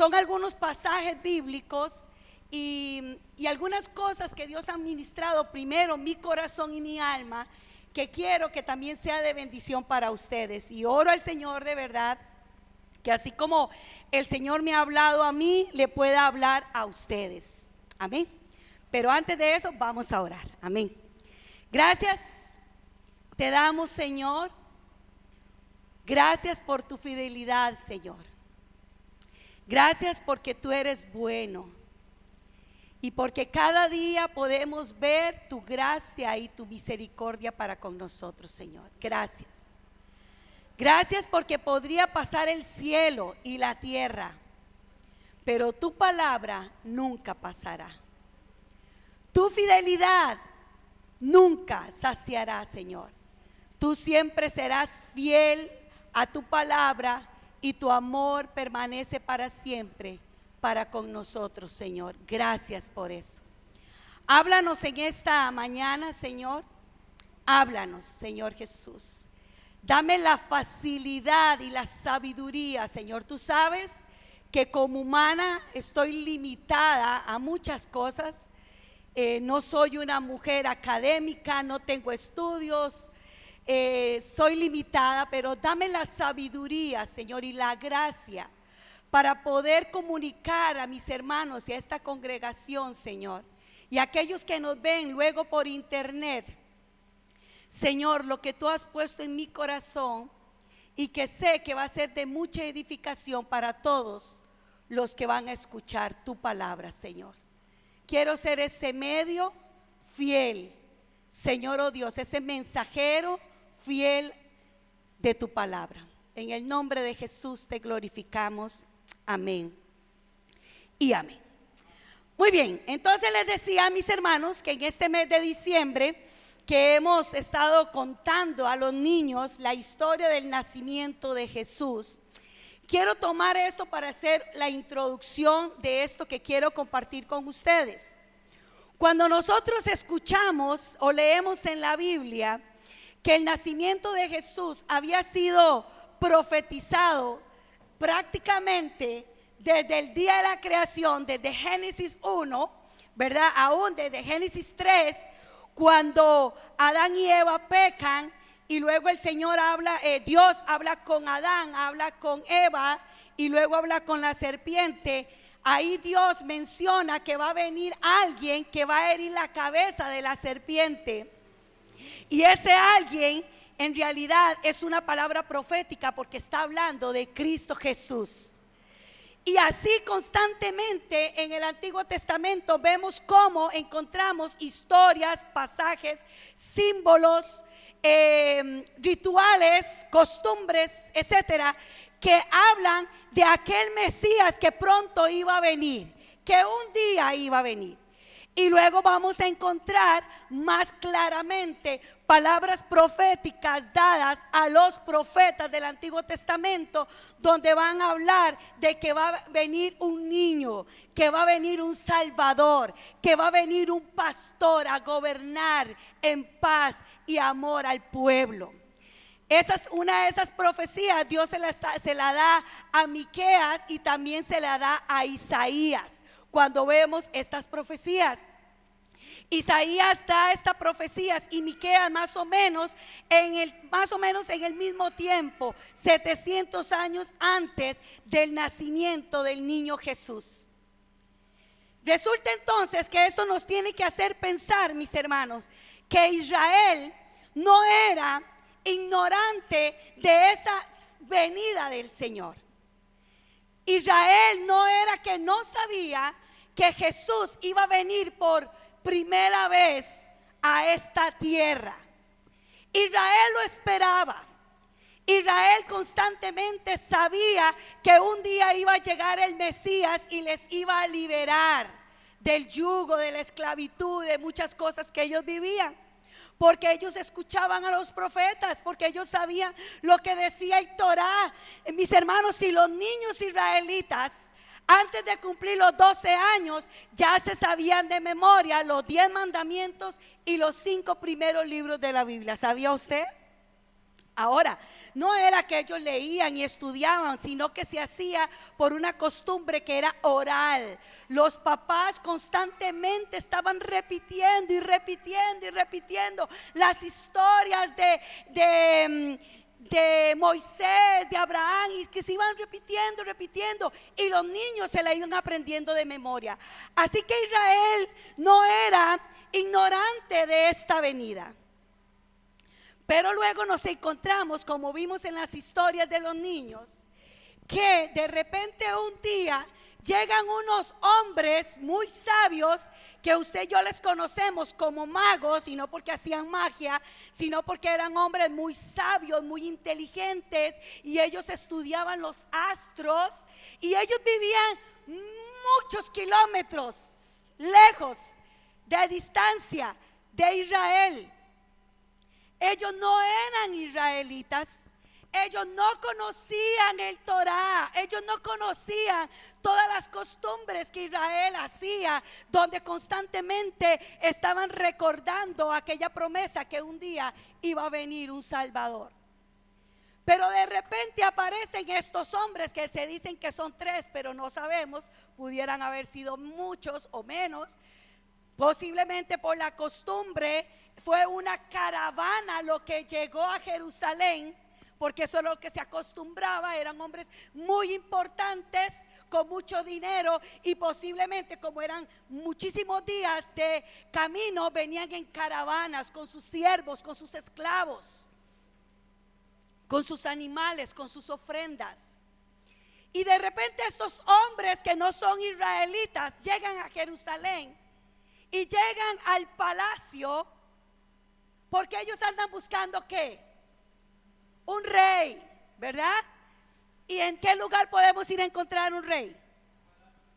Son algunos pasajes bíblicos y algunas cosas que Dios ha ministrado primero mi corazón y mi alma, que quiero que también sea de bendición para ustedes. Y oro al Señor de verdad, que así como el Señor me ha hablado a mí, le pueda hablar a ustedes. Amén. Pero antes de eso, vamos a orar. Amén. Gracias te damos, Señor. Gracias por tu fidelidad, Señor. Gracias porque tú eres bueno y porque cada día podemos ver tu gracia y tu misericordia para con nosotros, Señor. Gracias. Gracias porque podría pasar el cielo y la tierra, pero tu palabra nunca pasará. Tu fidelidad nunca saciará, Señor. Tú siempre serás fiel a tu palabra y tu amor permanece para siempre para con nosotros, Señor. Gracias por eso. Háblanos en esta mañana, Señor. Háblanos, Señor Jesús. Dame la facilidad y la sabiduría, Señor. Tú sabes que como humana estoy limitada a muchas cosas. No soy una mujer académica, no tengo estudios, soy limitada, pero dame la sabiduría, Señor, y la gracia para poder comunicar a mis hermanos y a esta congregación, Señor, y a aquellos que nos ven luego por internet, Señor, lo que tú has puesto en mi corazón y que sé que va a ser de mucha edificación para todos los que van a escuchar tu palabra, Señor. Quiero ser ese medio fiel, Señor, oh Dios, ese mensajero fiel de tu palabra. En el nombre de Jesús te glorificamos. Amén y amén. Muy bien, entonces les decía a mis hermanos que en este mes de diciembre que hemos estado contando a los niños la historia del nacimiento de Jesús, quiero tomar esto para hacer la introducción de esto que quiero compartir con ustedes. Cuando nosotros escuchamos o leemos en la Biblia que el nacimiento de Jesús había sido profetizado prácticamente desde el día de la creación, desde Génesis 1, ¿verdad? Aún desde Génesis 3, cuando Adán y Eva pecan y luego el Señor habla, Dios habla con Adán, habla con Eva y luego habla con la serpiente. Ahí Dios menciona que va a venir alguien que va a herir la cabeza de la serpiente. Y ese alguien en realidad es una palabra profética porque está hablando de Cristo Jesús. Y así constantemente en el Antiguo Testamento vemos cómo encontramos historias, pasajes, símbolos, rituales, costumbres, etcétera, que hablan de aquel Mesías que pronto iba a venir, que un día iba a venir. Y luego vamos a encontrar más claramente palabras proféticas dadas a los profetas del Antiguo Testamento, donde van a hablar de que va a venir un niño, que va a venir un salvador, que va a venir un pastor a gobernar en paz y amor al pueblo. Esa es una de esas profecías. Dios se la da a Miqueas y también se la da a Isaías. Cuando vemos estas profecías, Isaías da estas profecías y Miqueas más o menos en el mismo tiempo, 700 años antes del nacimiento del niño Jesús. Resulta entonces que esto nos tiene que hacer pensar, mis hermanos, que Israel no era ignorante de esa venida del Señor. Israel no era que no sabía que Jesús iba a venir por primera vez a esta tierra. Israel lo esperaba. Israel constantemente sabía que un día iba a llegar el Mesías y les iba a liberar del yugo, de la esclavitud, de muchas cosas que ellos vivían. Porque ellos escuchaban a los profetas, porque ellos sabían lo que decía el Torá. Mis hermanos, si los niños israelitas antes de cumplir los 12 años ya se sabían de memoria los 10 mandamientos y los 5 primeros libros de la Biblia, ¿sabía usted? Ahora, no era que ellos leían y estudiaban, sino que se hacía por una costumbre que era oral. Los papás constantemente estaban repitiendo y repitiendo y repitiendo las historias de Moisés, de Abraham, y que se iban repitiendo, repitiendo, y los niños se la iban aprendiendo de memoria. Así que Israel no era ignorante de esta venida. Pero luego nos encontramos, como vimos en las historias de los niños, que de repente un día llegan unos hombres muy sabios, que usted y yo les conocemos como magos, y no porque hacían magia, sino porque eran hombres muy sabios, muy inteligentes, y ellos estudiaban los astros, y ellos vivían muchos kilómetros lejos de distancia de Israel. Ellos no eran israelitas, ellos no conocían el Torá, ellos no conocían todas las costumbres que Israel hacía, donde constantemente estaban recordando aquella promesa que un día iba a venir un Salvador. Pero de repente aparecen estos hombres que se dicen que son 3, pero no sabemos, pudieran haber sido muchos o menos. Posiblemente por la costumbre fue una caravana lo que llegó a Jerusalén, porque eso es lo que se acostumbraba. Eran hombres muy importantes, con mucho dinero, y posiblemente, como eran muchísimos días de camino, venían en caravanas con sus siervos, con sus esclavos, con sus animales, con sus ofrendas. Y de repente estos hombres que no son israelitas llegan a Jerusalén y llegan al palacio, porque ellos andan buscando ¿qué? Un rey, ¿verdad? ¿Y en qué lugar podemos ir a encontrar un rey?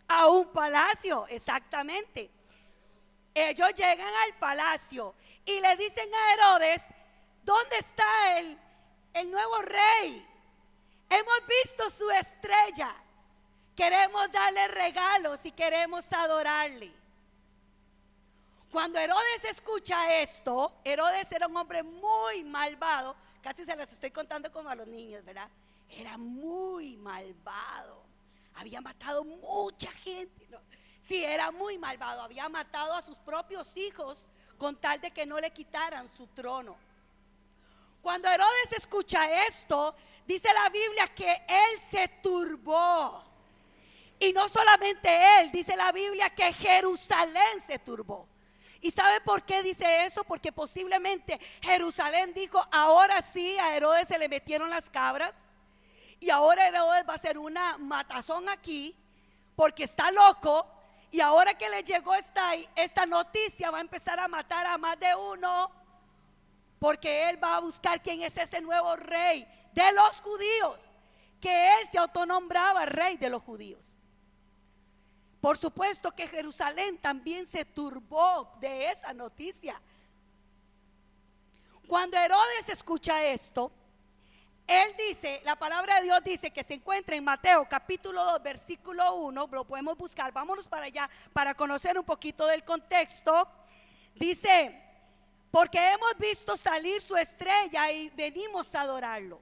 A un palacio, exactamente. Ellos llegan al palacio y le dicen a Herodes: ¿dónde está el nuevo rey? Hemos visto su estrella, queremos darle regalos y queremos adorarle. Cuando Herodes escucha esto, Herodes era un hombre muy malvado. Casi se las estoy contando como a los niños, ¿verdad? Era muy malvado. Había matado mucha gente, ¿no? Sí, era muy malvado. Había matado a sus propios hijos con tal de que no le quitaran su trono. Cuando Herodes escucha esto, dice la Biblia que él se turbó. Y no solamente él, dice la Biblia que Jerusalén se turbó. ¿Y sabe por qué dice eso? Porque posiblemente Jerusalén dijo: ahora sí, a Herodes se le metieron las cabras, y ahora Herodes va a hacer una matazón aquí, porque está loco, y ahora que le llegó esta noticia, va a empezar a matar a más de uno, porque él va a buscar quién es ese nuevo rey de los judíos, que él se autonombraba rey de los judíos. Por supuesto que Jerusalén también se turbó de esa noticia. Cuando Herodes escucha esto, él dice, la palabra de Dios dice que se encuentra en Mateo capítulo 2 versículo 1, lo podemos buscar, vámonos para allá para conocer un poquito del contexto. Dice: porque hemos visto salir su estrella y venimos a adorarlo.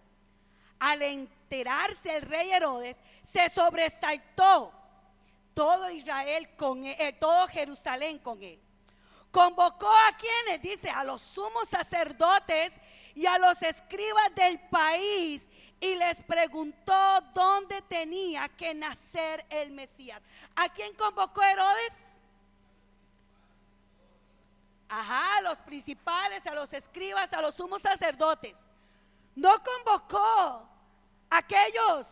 Al enterarse el rey Herodes, se sobresaltó todo Israel con él, todo Jerusalén con él. Convocó a quienes, dice, a los sumos sacerdotes y a los escribas del país, y les preguntó dónde tenía que nacer el Mesías. ¿A quién convocó Herodes? A los principales, a los escribas, a los sumos sacerdotes. No convocó a aquellos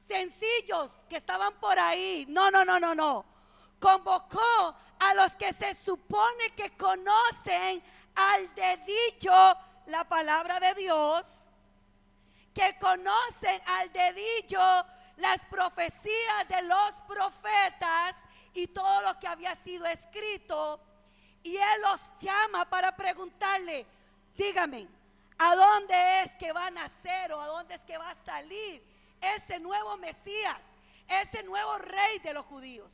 sencillos que estaban por ahí. No. Convocó a los que se supone que conocen al dedillo la palabra de Dios, que conocen al dedillo las profecías de los profetas y todo lo que había sido escrito. Y él los llama para preguntarle: dígame, ¿a dónde es que va a nacer, o a dónde es que va a salir ese nuevo Mesías, ese nuevo rey de los judíos?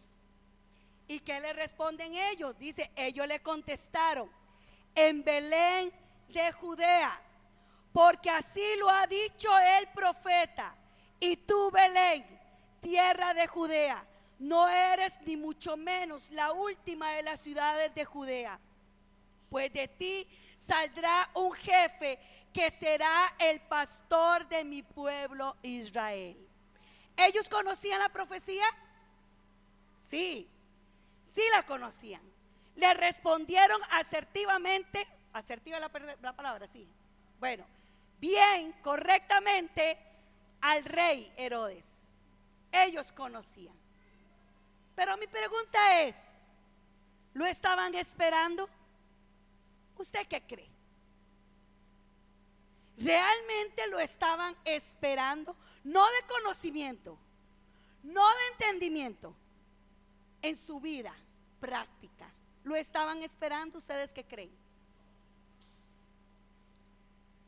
¿Y qué le responden ellos? Dice, ellos le contestaron: en Belén de Judea, porque así lo ha dicho el profeta. Y tú, Belén, tierra de Judea, no eres ni mucho menos la última de las ciudades de Judea, pues de ti saldrá un jefe que será el pastor de mi pueblo Israel. ¿Ellos conocían la profecía? Sí, sí la conocían. Le respondieron asertivamente, asertiva la palabra, sí. Bueno, bien, correctamente al rey Herodes. Ellos conocían. Pero mi pregunta es, ¿lo estaban esperando? ¿Usted qué cree? ¿Realmente lo estaban esperando? No de conocimiento, no de entendimiento, en su vida práctica. ¿Lo estaban esperando? ¿Ustedes qué creen?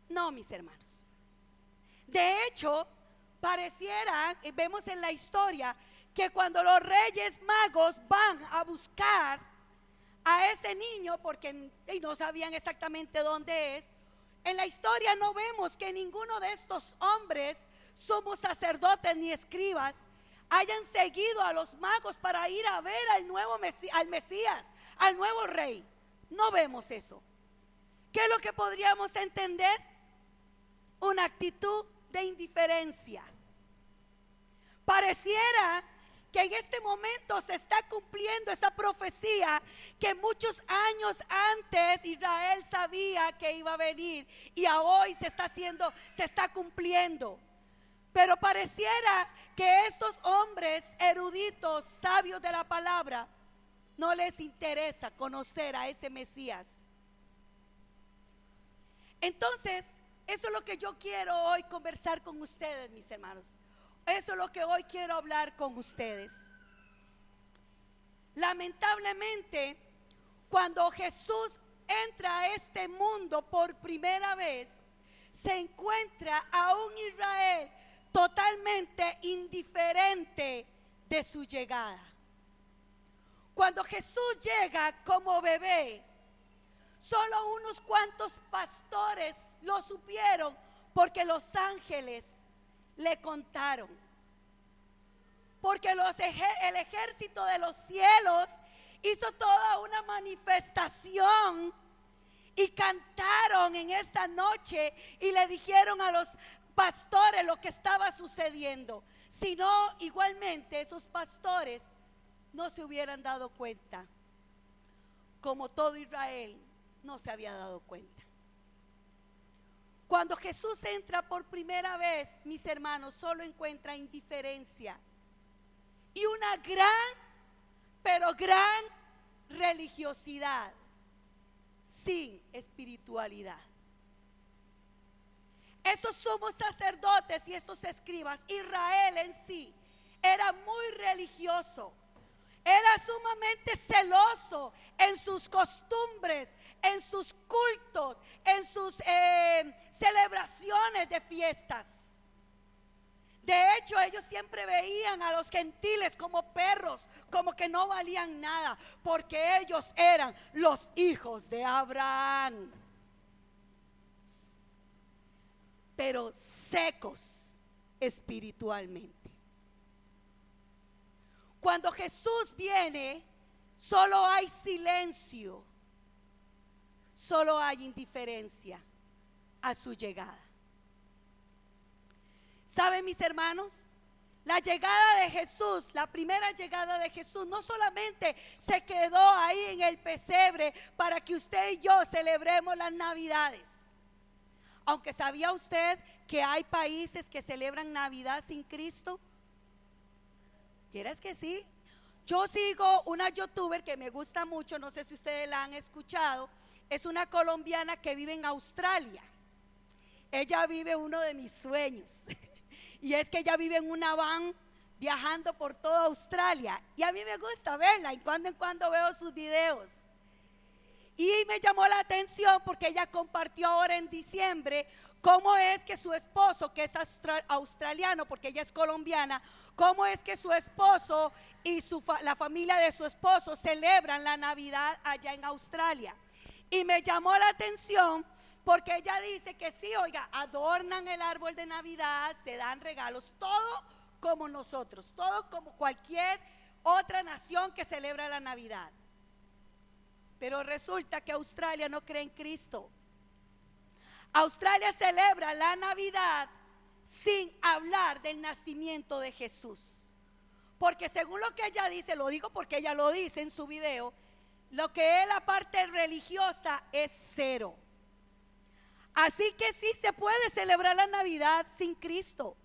No, mis hermanos. De hecho, pareciera, vemos en la historia, que cuando los reyes magos van a buscar a ese niño, porque no sabían exactamente dónde es, en la historia no vemos que ninguno de estos hombres, sumos sacerdotes ni escribas, hayan seguido a los magos para ir a ver al nuevo al Mesías, al nuevo rey. No vemos eso. ¿Qué es lo que podríamos entender? Una actitud de indiferencia. Pareciera que en este momento se está cumpliendo esa profecía que muchos años antes Israel sabía que iba a venir, y a hoy se está cumpliendo. Pero pareciera que estos hombres eruditos, sabios de la palabra, no les interesa conocer a ese Mesías. Entonces, eso es lo que yo quiero hoy conversar con ustedes, mis hermanos. Eso es lo que hoy quiero hablar con ustedes. Lamentablemente, cuando Jesús entra a este mundo por primera vez, se encuentra a un Israel totalmente indiferente de su llegada. Cuando Jesús llega como bebé, solo unos cuantos pastores lo supieron, porque los ángeles le contaron. Porque el ejército de los cielos hizo toda una manifestación y cantaron en esta noche y le dijeron a los pastores lo que estaba sucediendo. Si no, igualmente esos pastores no se hubieran dado cuenta, como todo Israel no se había dado cuenta. Cuando Jesús entra por primera vez, mis hermanos, solo encuentra indiferencia y una gran, pero gran religiosidad sin espiritualidad. Estos sumos sacerdotes y estos escribas, Israel en sí, era muy religioso. Era sumamente celoso en sus costumbres, en sus cultos, en sus celebraciones de fiestas. De hecho, ellos siempre veían a los gentiles como perros, como que no valían nada, porque ellos eran los hijos de Abraham. Pero secos espiritualmente. Cuando Jesús viene, solo hay silencio, solo hay indiferencia a su llegada. ¿Saben, mis hermanos? La llegada de Jesús, la primera llegada de Jesús, no solamente se quedó ahí en el pesebre para que usted y yo celebremos las Navidades. Aunque ¿sabía usted que hay países que celebran Navidad sin Cristo? ¿Quieres que sí? Yo sigo una youtuber que me gusta mucho, no sé si ustedes la han escuchado. Es una colombiana que vive en Australia. Ella vive uno de mis sueños. Y es que ella vive en una van viajando por toda Australia. Y a mí me gusta verla, en cuando veo sus videos. Y me llamó la atención porque ella compartió ahora en diciembre cómo es que su esposo, que es australiano, porque ella es colombiana, cómo es que su esposo y la familia de su esposo celebran la Navidad allá en Australia. Y me llamó la atención Porque ella dice que sí, oiga, adornan el árbol de Navidad, se dan regalos, todo como nosotros, todo como cualquier otra nación que celebra la Navidad. Pero resulta que Australia no cree en Cristo. Australia celebra la Navidad sin hablar del nacimiento de Jesús. Porque según lo que ella dice, lo digo porque ella lo dice en su video, lo que es la parte religiosa es cero. Así que sí se puede celebrar la Navidad sin Cristo.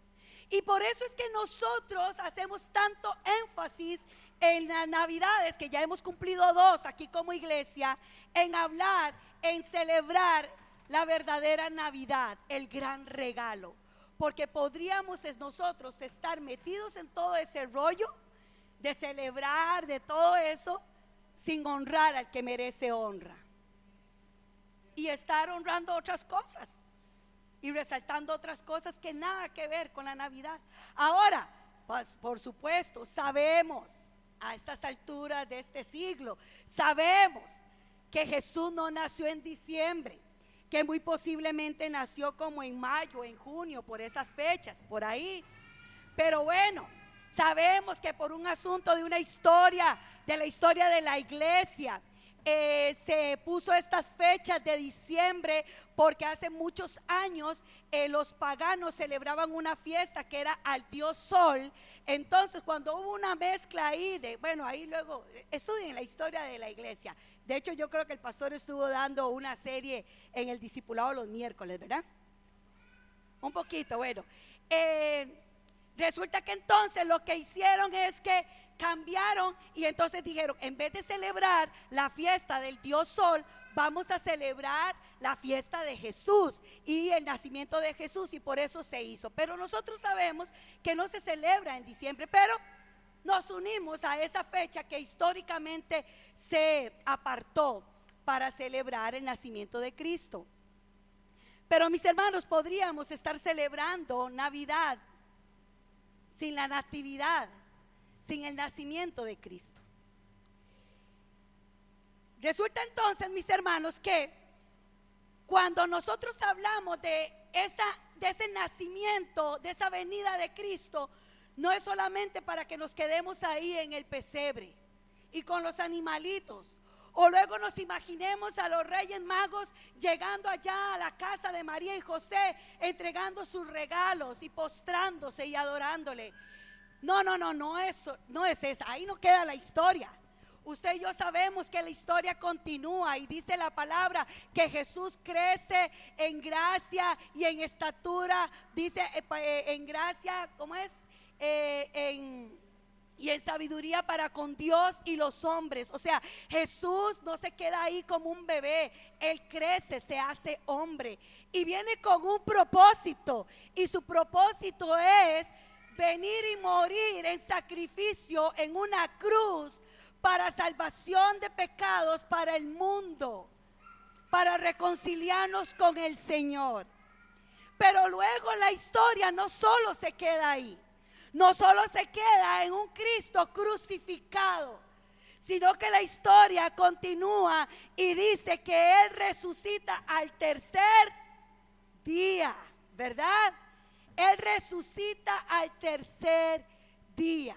Y por eso es que nosotros hacemos tanto énfasis en las Navidades, que ya hemos cumplido 2 aquí como iglesia, en hablar, en celebrar la verdadera Navidad, el gran regalo. Porque podríamos nosotros estar metidos en todo ese rollo de celebrar, de todo eso, sin honrar al que merece honra. Y estar honrando otras cosas y resaltando otras cosas que nada que ver con la Navidad. Ahora, pues por supuesto, sabemos a estas alturas de este siglo, sabemos que Jesús no nació en diciembre, que muy posiblemente nació como en mayo, en junio, por esas fechas, por ahí. Pero bueno, sabemos que por un asunto de una historia, de la historia de la iglesia, se puso estas fechas de diciembre porque hace muchos años los paganos celebraban una fiesta que era al dios Sol. Entonces cuando hubo una mezcla ahí de, bueno, ahí luego estudien la historia de la iglesia. De hecho yo creo que el pastor estuvo dando una serie en el discipulado los miércoles, ¿verdad? Un poquito, bueno. Resulta que entonces lo que hicieron es que cambiaron y entonces dijeron, en vez de celebrar la fiesta del dios Sol, vamos a celebrar la fiesta de Jesús y el nacimiento de Jesús, y por eso se hizo. Pero nosotros sabemos que no se celebra en diciembre, pero nos unimos a esa fecha que históricamente se apartó para celebrar el nacimiento de Cristo. Pero mis hermanos, podríamos estar celebrando Navidad sin la natividad, sin el nacimiento de Cristo. Resulta entonces, mis hermanos, que cuando nosotros hablamos de ese nacimiento, de esa venida de Cristo, no es solamente para que nos quedemos ahí en el pesebre y con los animalitos, o luego nos imaginemos a los reyes magos llegando allá a la casa de María y José, entregando sus regalos y postrándose y adorándole. No es esa, ahí no queda la historia. Usted y yo sabemos que la historia continúa y dice la palabra que Jesús crece en gracia y en estatura, dice en gracia, ¿cómo es? Y en sabiduría para con Dios y los hombres. O sea, Jesús no se queda ahí como un bebé, Él crece, se hace hombre y viene con un propósito, y su propósito es venir y morir en sacrificio en una cruz para salvación de pecados para el mundo, para reconciliarnos con el Señor. Pero luego la historia no solo se queda ahí, no solo se queda en un Cristo crucificado, sino que la historia continúa y dice que Él resucita al tercer día, ¿verdad? Él resucita al tercer día.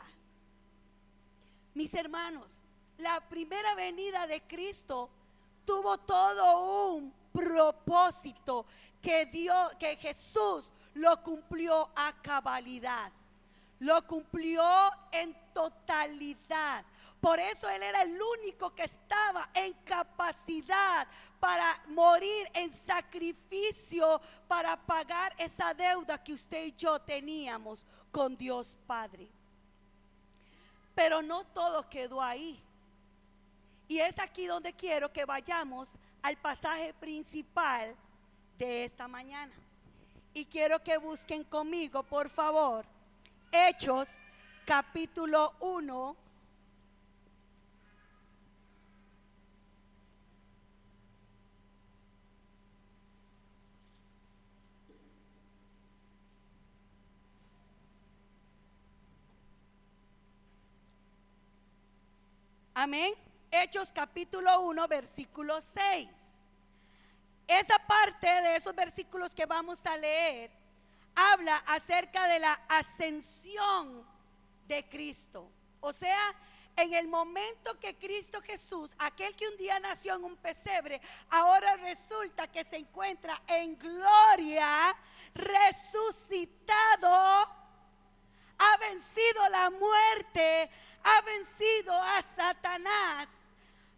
Mis hermanos, la primera venida de Cristo tuvo todo un propósito que Jesús lo cumplió a cabalidad, lo cumplió en totalidad. Por eso Él era el único que estaba en capacidad para morir en sacrificio, para pagar esa deuda que usted y yo teníamos con Dios Padre. Pero no todo quedó ahí. Y es aquí donde quiero que vayamos al pasaje principal de esta mañana. Y quiero que busquen conmigo, por favor, Hechos capítulo 1. Amén. Hechos capítulo 1 versículo 6. esa parte de esos versículos que vamos a leer habla acerca de la ascensión de Cristo. O sea, en el momento que Cristo Jesús, aquel que un día nació en un pesebre, ahora resulta que se encuentra en gloria, resucitado, ha vencido la muerte, ha vencido a Satanás,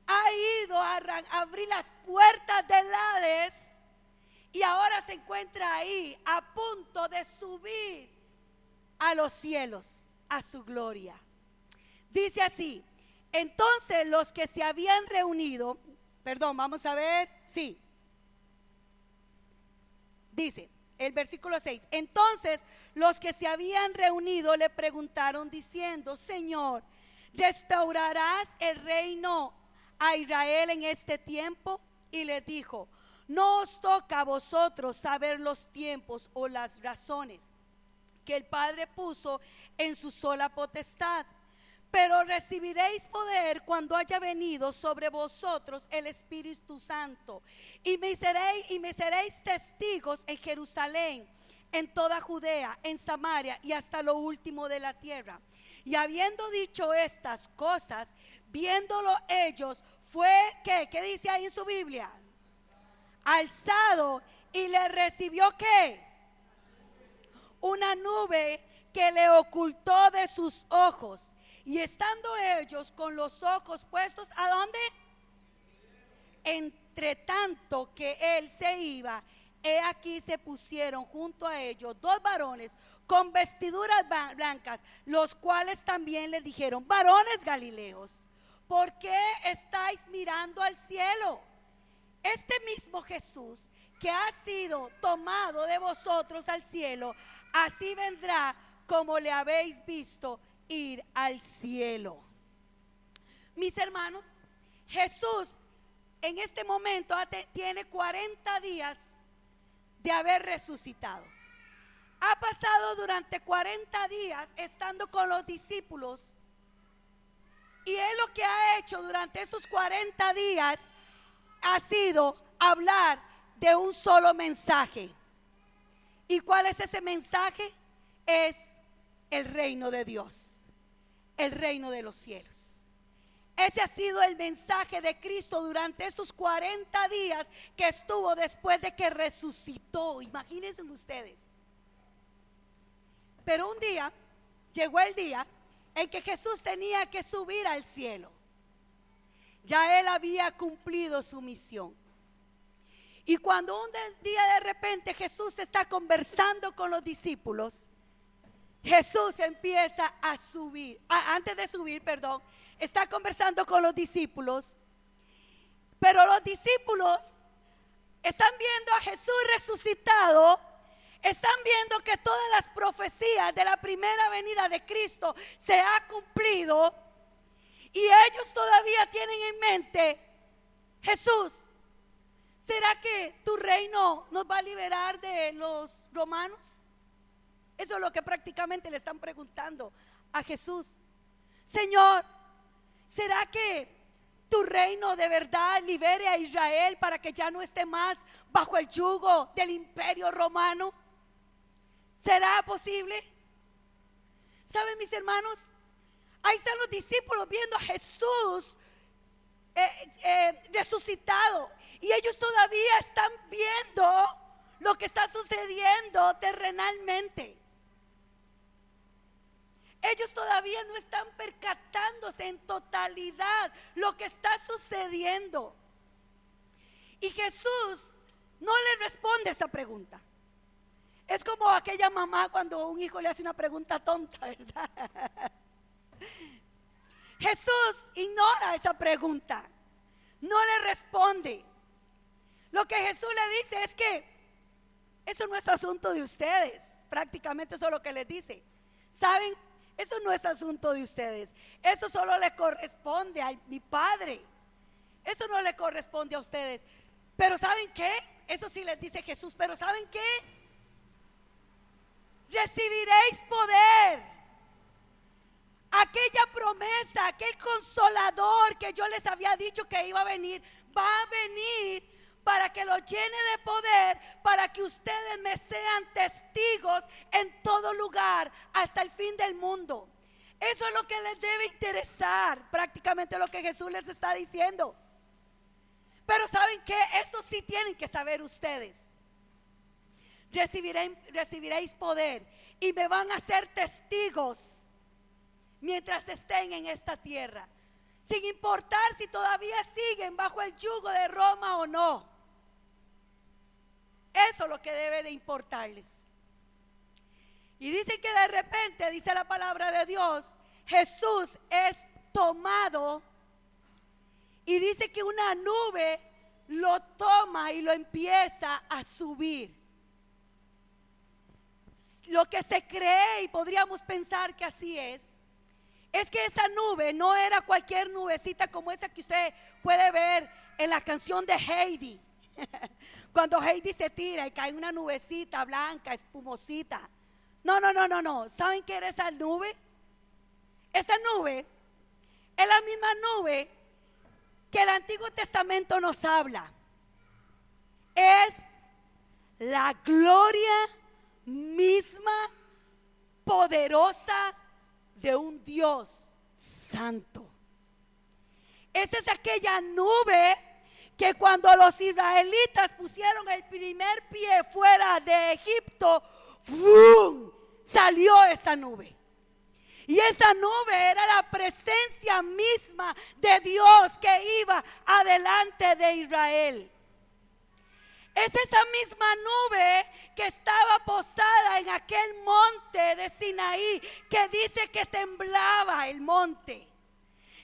ha ido a abrir las puertas del Hades y ahora se encuentra ahí a punto de subir a los cielos, a su gloria. Dice así: entonces los que se habían reunido, vamos a ver, sí. Dice el versículo 6: entonces los que se habían reunido le preguntaron diciendo: Señor, ¿restaurarás el reino a Israel en este tiempo? Y le dijo: no os toca a vosotros saber los tiempos o las razones que el Padre puso en su sola potestad, pero recibiréis poder cuando haya venido sobre vosotros el Espíritu Santo, y me seréis testigos en Jerusalén, en toda Judea, en Samaria y hasta lo último de la tierra. Y habiendo dicho estas cosas, viéndolo ellos, fue ¿qué dice ahí en su Biblia? Alzado, y le recibió ¿qué? Una nube que le ocultó de sus ojos. Y estando ellos con los ojos puestos, ¿a dónde? Entre tanto que él se iba, he aquí se pusieron junto a ellos dos varones con vestiduras blancas, los cuales también le dijeron: varones Galileos, ¿por qué estáis mirando al cielo? Este mismo Jesús que ha sido tomado de vosotros al cielo, así vendrá como le habéis visto ir al cielo. Mis hermanos, Jesús en este momento tiene 40 días de haber resucitado. Ha pasado durante 40 días estando con los discípulos, y él lo que ha hecho durante estos 40 días ha sido hablar de un solo mensaje. ¿Y cuál es ese mensaje? Es el reino de Dios, el reino de los cielos. Ese ha sido el mensaje de Cristo durante estos 40 días que estuvo después de que resucitó. Imagínense ustedes. Pero un día, llegó el día en que Jesús tenía que subir al cielo. Ya él había cumplido su misión. Y cuando un día de repente Jesús está conversando con los discípulos, Jesús empieza a subir, antes de subir, está conversando con los discípulos, pero los discípulos están viendo a Jesús resucitado, están viendo que todas las profecías de la primera venida de Cristo se ha cumplido, y ellos todavía tienen en mente: Jesús, ¿será que tu reino nos va a liberar de los romanos? Eso es lo que prácticamente le están preguntando a Jesús. Señor, ¿será que tu reino de verdad libere a Israel para que ya no esté más bajo el yugo del imperio romano? ¿Será posible? ¿Saben, mis hermanos? Ahí están los discípulos viendo a Jesús resucitado, y ellos todavía están viendo lo que está sucediendo terrenalmente. Ellos todavía no están percatándose en totalidad lo que está sucediendo. Y Jesús no le responde esa pregunta. Es como aquella mamá cuando un hijo le hace una pregunta tonta, ¿verdad? Jesús ignora esa pregunta, no le responde. Lo que Jesús le dice es que eso no es asunto de ustedes. Prácticamente eso es lo que les dice. ¿Saben? Eso no es asunto de ustedes. Eso solo le corresponde a mi Padre. Eso no le corresponde a ustedes. Pero ¿saben qué? Eso sí les dice Jesús. Pero ¿saben qué? Recibiréis poder. Aquella promesa, aquel consolador que yo les había dicho que iba a venir, va a venir para que lo llene de poder, para que ustedes me sean testigos en todo lugar, hasta el fin del mundo. Eso es lo que les debe interesar, prácticamente lo que Jesús les está diciendo. Pero ¿saben qué? Esto sí tienen que saber ustedes. Recibiréis poder y me van a ser testigos mientras estén en esta tierra, sin importar si todavía siguen bajo el yugo de Roma o no. Eso es lo que debe de importarles. Y dice que de repente, dice la palabra de Dios, Jesús es tomado, y dice que una nube lo toma y lo empieza a subir. Lo que se cree, y podríamos pensar que así es que esa nube no era cualquier nubecita como esa que usted puede ver en la canción de Heidi. Cuando Heidi se tira y cae una nubecita blanca, espumosita. No. ¿Saben qué era esa nube? Esa nube es la misma nube que el Antiguo Testamento nos habla. Es la gloria misma, poderosa, de un Dios santo. Esa es aquella nube que cuando los israelitas pusieron el primer pie fuera de Egipto, ¡fum!, salió esa nube. Y esa nube era la presencia misma de Dios que iba adelante de Israel. Es esa misma nube que estaba posada en aquel monte de Sinaí, que dice que temblaba el monte,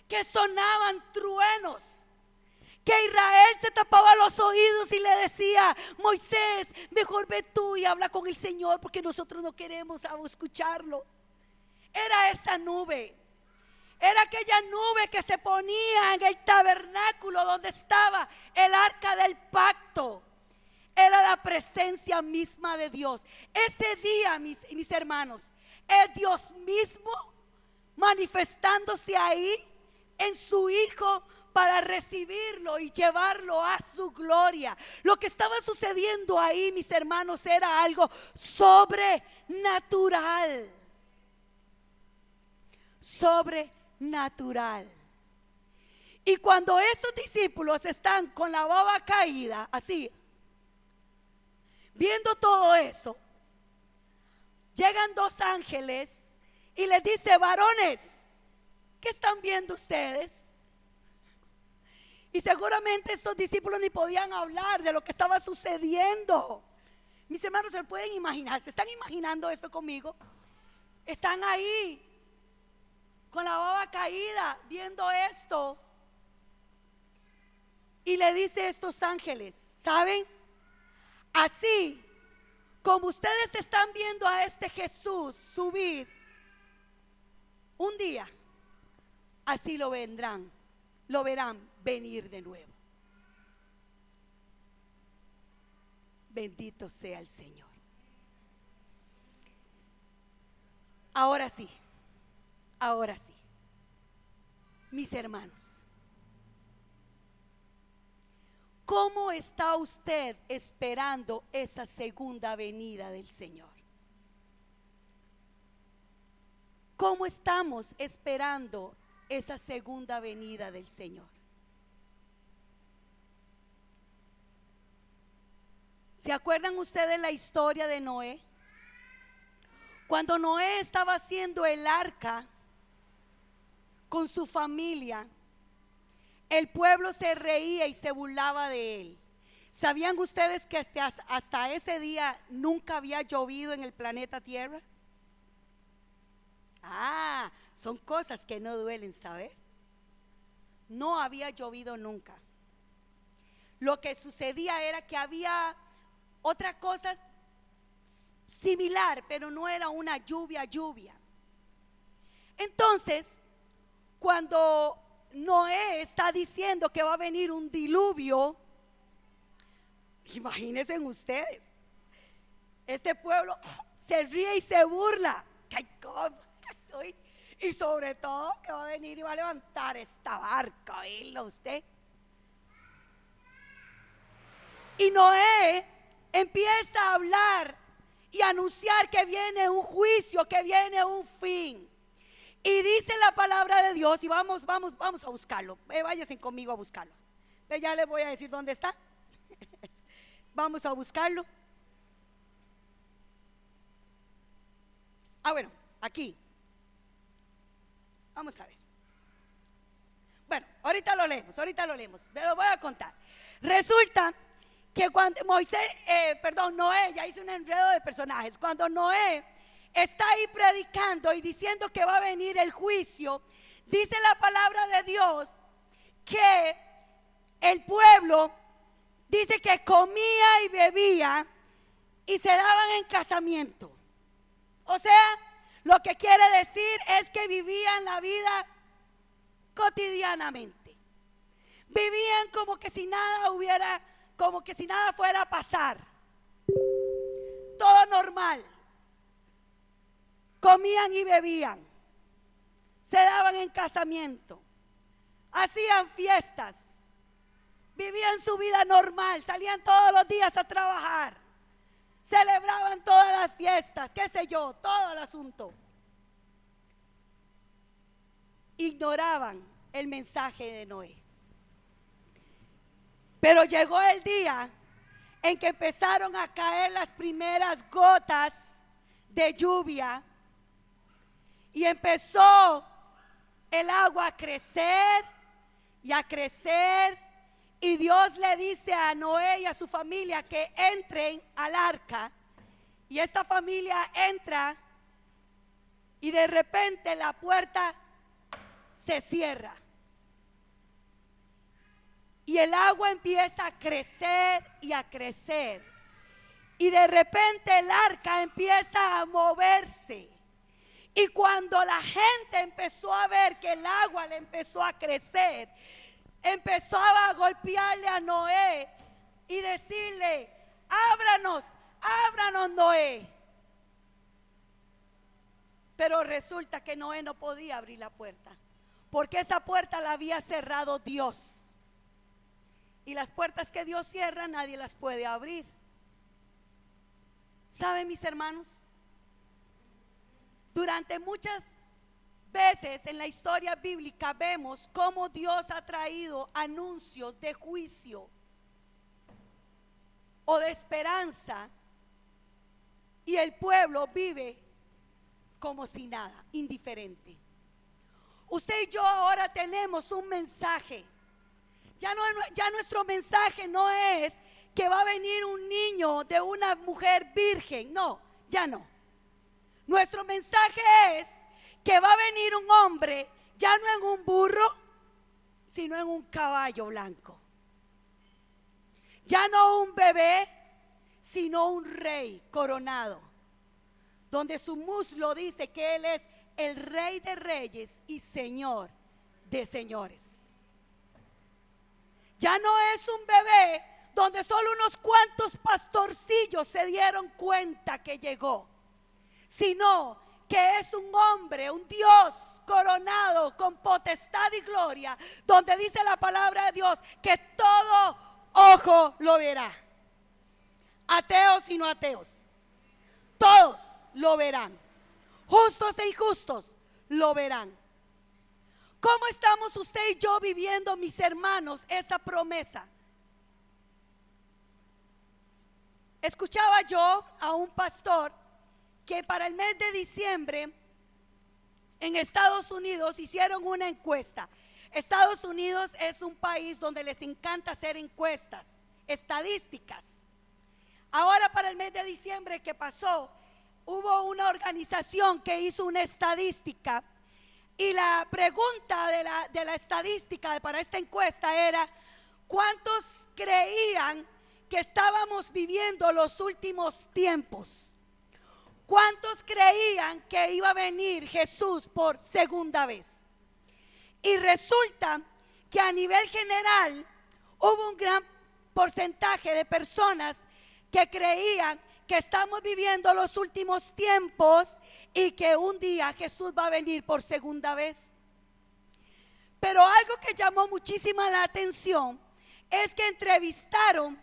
que sonaban truenos, que Israel se tapaba los oídos y le decía: Moisés, mejor ve tú y habla con el Señor, porque nosotros no queremos escucharlo. Era esa nube. Era aquella nube que se ponía en el tabernáculo donde estaba el arca del pacto. Era la presencia misma de Dios. Ese día, mis hermanos, es Dios mismo manifestándose ahí en su Hijo para recibirlo y llevarlo a su gloria. Lo que estaba sucediendo ahí, mis hermanos, era algo sobrenatural. Sobrenatural. Y cuando estos discípulos están con la baba caída, así, viendo todo eso, llegan dos ángeles y les dice: varones, ¿qué están viendo ustedes? Y seguramente estos discípulos ni podían hablar de lo que estaba sucediendo. Mis hermanos, ¿se pueden imaginar? ¿Se están imaginando esto conmigo? Están ahí con la baba caída viendo esto, y le dice a estos ángeles: ¿saben? Así como ustedes están viendo a este Jesús subir un día, así lo verán venir de nuevo. Bendito sea el Señor. Ahora sí, mis hermanos, ¿cómo está usted esperando esa segunda venida del Señor? ¿Cómo estamos esperando esa segunda venida del Señor? ¿Se acuerdan ustedes la historia de Noé? Cuando Noé estaba haciendo el arca con su familia, el pueblo se reía y se burlaba de él. ¿Sabían ustedes que hasta ese día nunca había llovido en el planeta Tierra? Son cosas que no duelen saber. No había llovido nunca. Lo que sucedía era que había otra cosa similar, pero no era una lluvia. Entonces, cuando Noé está diciendo que va a venir un diluvio, imagínense ustedes, este pueblo se ríe y se burla. Y sobre todo que va a venir y va a levantar esta barca, oílo usted. Y Noé empieza a hablar y anunciar que viene un juicio, que viene un fin. Y dice la palabra de Dios, y vamos a buscarlo. Váyanse conmigo a buscarlo. Ya les voy a decir dónde está. Vamos a buscarlo. Bueno, aquí. Vamos a ver. Bueno, ahorita lo leemos, pero lo voy a contar. Resulta que cuando Noé, ya hice un enredo de personajes. Cuando Noé está ahí predicando y diciendo que va a venir el juicio, dice la palabra de Dios que el pueblo dice que comía y bebía y se daban en casamiento. O sea, lo que quiere decir es que vivían la vida cotidianamente. Vivían como que si nada fuera a pasar. Todo normal. Comían y bebían. Se daban en casamiento. Hacían fiestas. Vivían su vida normal. Salían todos los días a trabajar. Celebraban todas las fiestas, qué sé yo, todo el asunto. Ignoraban el mensaje de Noé. Pero llegó el día en que empezaron a caer las primeras gotas de lluvia y empezó el agua a crecer y a crecer. Y Dios le dice a Noé y a su familia que entren al arca. Y esta familia entra y de repente la puerta se cierra. Y el agua empieza a crecer y a crecer. Y de repente el arca empieza a moverse. Y cuando la gente empezó a ver que el agua le empezó a crecer, empezaba a golpearle a Noé y decirle: ábranos Noé. Pero resulta que Noé no podía abrir la puerta, porque esa puerta la había cerrado Dios. Y las puertas que Dios cierra nadie las puede abrir. ¿Saben, mis hermanos? Durante muchas veces en la historia bíblica vemos cómo Dios ha traído anuncios de juicio o de esperanza, y el pueblo vive como si nada, indiferente. Usted y yo ahora tenemos un mensaje. Ya nuestro mensaje no es que va a venir un niño de una mujer virgen. No, ya no. Nuestro mensaje es que va a venir un hombre, ya no en un burro, sino en un caballo blanco. Ya no un bebé, sino un rey coronado, donde su muslo dice que él es el Rey de Reyes y Señor de Señores. Ya no es un bebé donde solo unos cuantos pastorcillos se dieron cuenta que llegó, sino que es un hombre, un Dios coronado con potestad y gloria, donde dice la palabra de Dios que todo ojo lo verá. Ateos y no ateos, todos lo verán. Justos e injustos lo verán. ¿Cómo estamos usted y yo viviendo, mis hermanos, esa promesa? Escuchaba yo a un pastor que para el mes de diciembre en Estados Unidos hicieron una encuesta. Estados Unidos es un país donde les encanta hacer encuestas, estadísticas. Ahora para el mes de diciembre que pasó, hubo una organización que hizo una estadística, y la pregunta de la estadística para esta encuesta era: ¿cuántos creían que estábamos viviendo los últimos tiempos? ¿Cuántos creían que iba a venir Jesús por segunda vez? Y resulta que a nivel general hubo un gran porcentaje de personas que creían que estamos viviendo los últimos tiempos y que un día Jesús va a venir por segunda vez. Pero algo que llamó muchísima la atención es que entrevistaron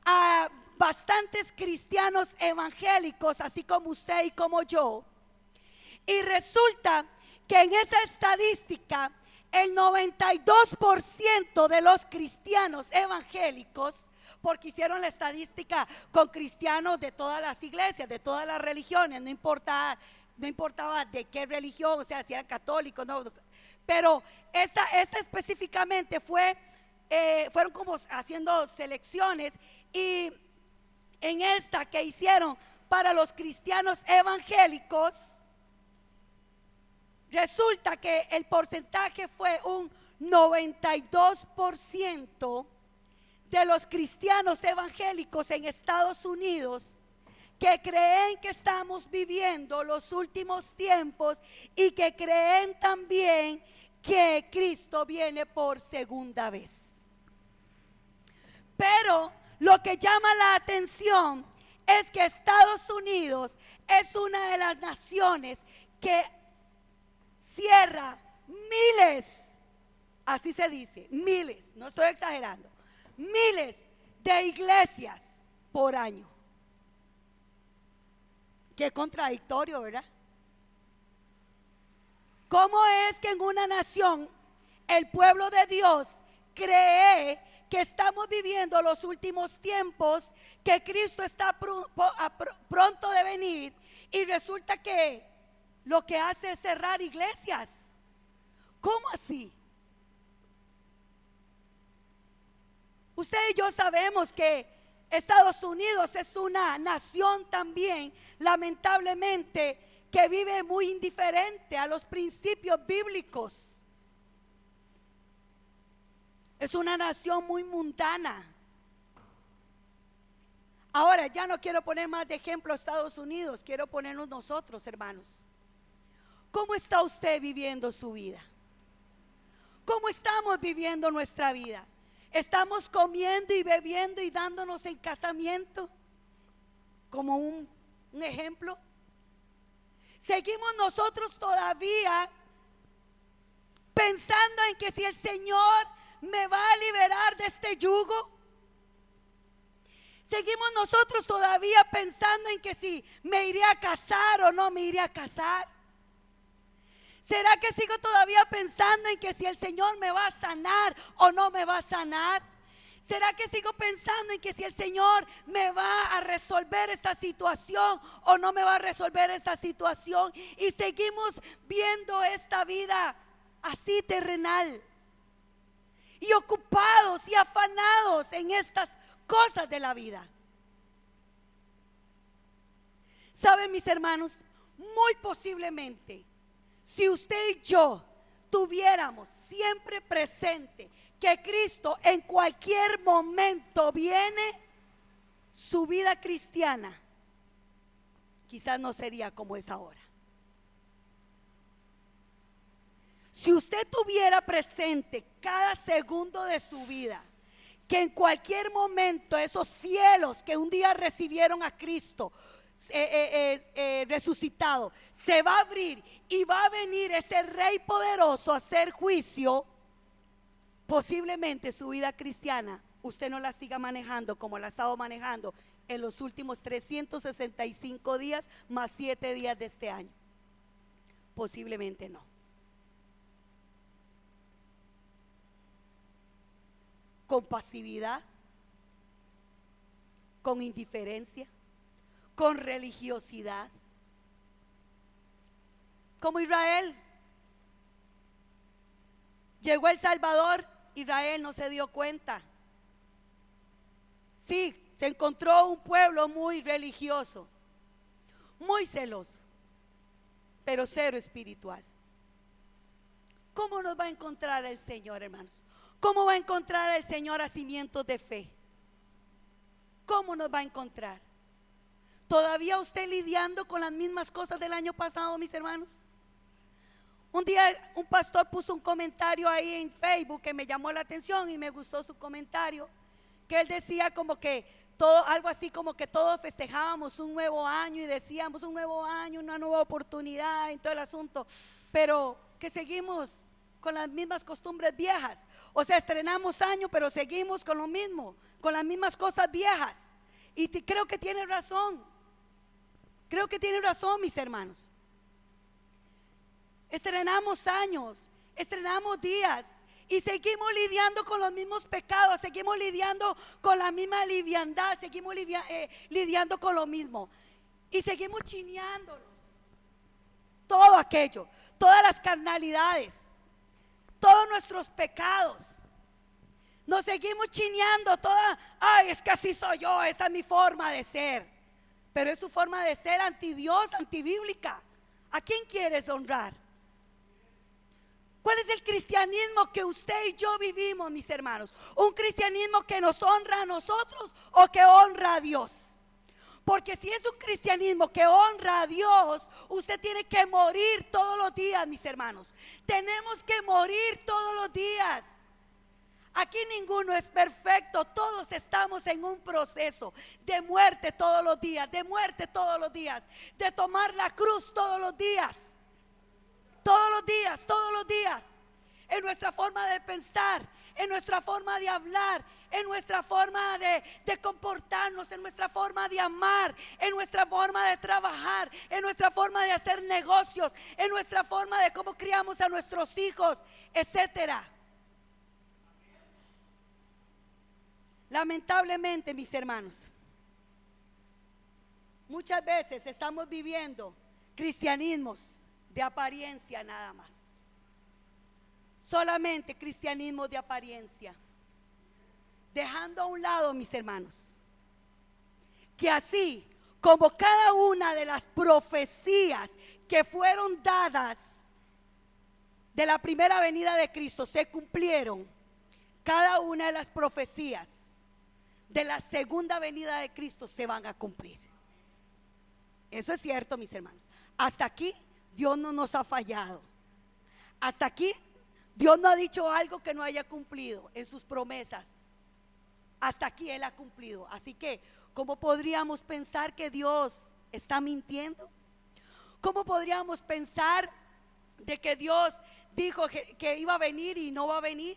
a bastantes cristianos evangélicos, así como usted y como yo, y resulta que en esa estadística el 92% de los cristianos evangélicos, porque hicieron la estadística con cristianos de todas las iglesias, de todas las religiones, no importaba de qué religión, o sea, si eran católicos, no, pero esta específicamente fueron como haciendo selecciones, y en esta que hicieron para los cristianos evangélicos, resulta que el porcentaje fue un 92% de los cristianos evangélicos en Estados Unidos que creen que estamos viviendo los últimos tiempos y que creen también que Cristo viene por segunda vez. Pero lo que llama la atención es que Estados Unidos es una de las naciones que cierra miles, así se dice, miles, no estoy exagerando, miles de iglesias por año. Qué contradictorio, ¿verdad? ¿Cómo es que en una nación el pueblo de Dios cree que estamos viviendo los últimos tiempos, que Cristo está pronto de venir, y resulta que lo que hace es cerrar iglesias? ¿Cómo así? Usted y yo sabemos que Estados Unidos es una nación también, lamentablemente, que vive muy indiferente a los principios bíblicos. Es una nación muy mundana. Ahora, ya no quiero poner más de ejemplo a Estados Unidos, quiero ponernos nosotros, hermanos. ¿Cómo está usted viviendo su vida? ¿Cómo estamos viviendo nuestra vida? ¿Estamos comiendo y bebiendo y dándonos en casamiento? Como un ejemplo. ¿Seguimos nosotros todavía pensando en que si el Señor me va a liberar de este yugo? ¿Seguimos nosotros todavía pensando en que si me iré a casar o no me iré a casar? ¿Será que sigo todavía pensando en que si el Señor me va a sanar o no me va a sanar? ¿Será que sigo pensando en que si el Señor me va a resolver esta situación o no me va a resolver esta situación? Y seguimos viendo esta vida así terrenal, y ocupados y afanados en estas cosas de la vida. ¿Saben, mis hermanos? Muy posiblemente, si usted y yo tuviéramos siempre presente que Cristo en cualquier momento viene, su vida cristiana quizás no sería como es ahora. Si usted tuviera presente cada segundo de su vida que en cualquier momento esos cielos que un día recibieron a Cristo resucitado se va a abrir y va a venir ese Rey poderoso a hacer juicio, posiblemente su vida cristiana usted no la siga manejando como la ha estado manejando en los últimos 365 días más 7 días de este año. Posiblemente no. Con pasividad, con indiferencia, con religiosidad, como Israel. Llegó El Salvador, Israel no se dio cuenta. Sí, se encontró un pueblo muy religioso, muy celoso, pero cero espiritual. ¿Cómo nos va a encontrar el Señor, hermanos? ¿Cómo va a encontrar el Señor a cimientos de fe? ¿Cómo nos va a encontrar? ¿Todavía usted lidiando con las mismas cosas del año pasado, mis hermanos? Un día un pastor puso un comentario ahí en Facebook que me llamó la atención y me gustó su comentario, que él decía como que todo, algo así como que todos festejábamos un nuevo año y decíamos un nuevo año, una nueva oportunidad y todo el asunto, pero que seguimos con las mismas costumbres viejas. O sea, estrenamos año, pero seguimos con lo mismo, con las mismas cosas viejas. Y creo que tiene razón. Creo que tiene razón, mis hermanos. Estrenamos años, estrenamos días y seguimos lidiando con los mismos pecados, seguimos lidiando con la misma liviandad, seguimos lidiando con lo mismo y seguimos chineándonos. Todo aquello, todas las carnalidades, todos nuestros pecados. Nos seguimos chineando ay, es que así soy yo, esa es mi forma de ser. Pero es su forma de ser antidios, antibíblica. ¿A quién quieres honrar? ¿Cuál es el cristianismo que usted y yo vivimos, mis hermanos? ¿Un cristianismo que nos honra a nosotros o que honra a Dios? Porque si es un cristianismo que honra a Dios, usted tiene que morir todos los días, mis hermanos. Tenemos que morir todos los días. Aquí ninguno es perfecto, todos estamos en un proceso de muerte todos los días, de muerte todos los días, de tomar la cruz todos los días. Todos los días, todos los días. En nuestra forma de pensar, en nuestra forma de hablar, en nuestra forma de comportarnos, en nuestra forma de amar, en nuestra forma de trabajar, en nuestra forma de hacer negocios, en nuestra forma de cómo criamos a nuestros hijos, etcétera. Lamentablemente, mis hermanos, muchas veces estamos viviendo cristianismos de apariencia nada más. Solamente cristianismo de apariencia. Dejando a un lado, mis hermanos, que así como cada una de las profecías que fueron dadas de la primera venida de Cristo se cumplieron, cada una de las profecías de la segunda venida de Cristo se van a cumplir. Eso es cierto, mis hermanos. Hasta aquí Dios no nos ha fallado. Hasta aquí Dios no ha dicho algo que no haya cumplido en sus promesas. Hasta aquí Él ha cumplido. Así que, ¿cómo podríamos pensar que Dios está mintiendo? ¿Cómo podríamos pensar de que Dios dijo que iba a venir y no va a venir?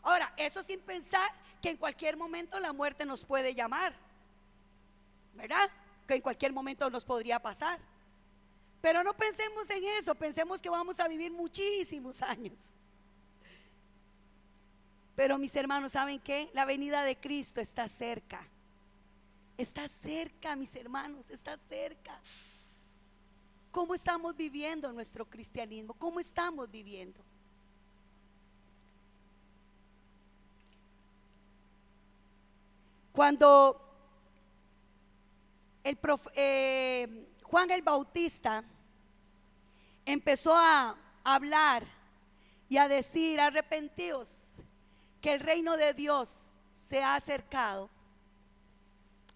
Ahora, eso sin pensar que en cualquier momento la muerte nos puede llamar, ¿verdad? Que en cualquier momento nos podría pasar. Pero no pensemos en eso, pensemos que vamos a vivir muchísimos años. Pero mis hermanos, ¿saben qué? La venida de Cristo está cerca. Está cerca, mis hermanos, está cerca. ¿Cómo estamos viviendo nuestro cristianismo? ¿Cómo estamos viviendo? Cuando Juan el Bautista empezó a hablar y a decir: arrepentíos, que el reino de Dios se ha acercado.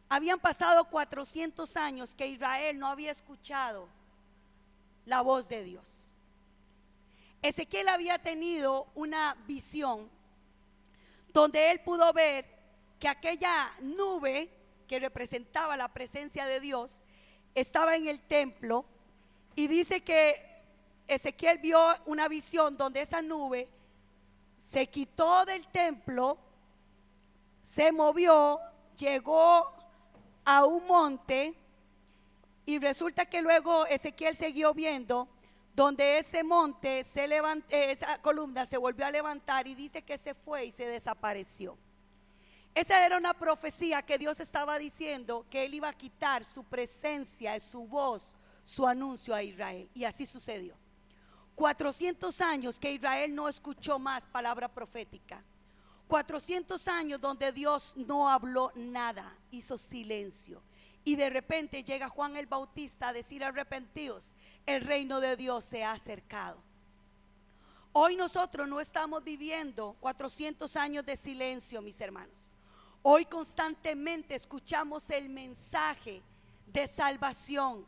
Habían pasado 400 años que Israel no había escuchado la voz de Dios. Ezequiel había tenido una visión donde él pudo ver que aquella nube que representaba la presencia de Dios estaba en el templo, y dice que Ezequiel vio una visión donde esa nube se quitó del templo, se movió, llegó a un monte, y resulta que luego Ezequiel siguió viendo donde ese monte se levantó, esa columna se volvió a levantar, y dice que se fue y se desapareció. Esa era una profecía que Dios estaba diciendo, que Él iba a quitar su presencia, su voz, su anuncio a Israel. Y así sucedió. 400 años que Israel no escuchó más palabra profética. 400 años donde Dios no habló nada, hizo silencio. Y de repente llega Juan el Bautista a decir: arrepentíos, el reino de Dios se ha acercado. Hoy nosotros no estamos viviendo 400 años de silencio, mis hermanos. Hoy constantemente escuchamos el mensaje de salvación.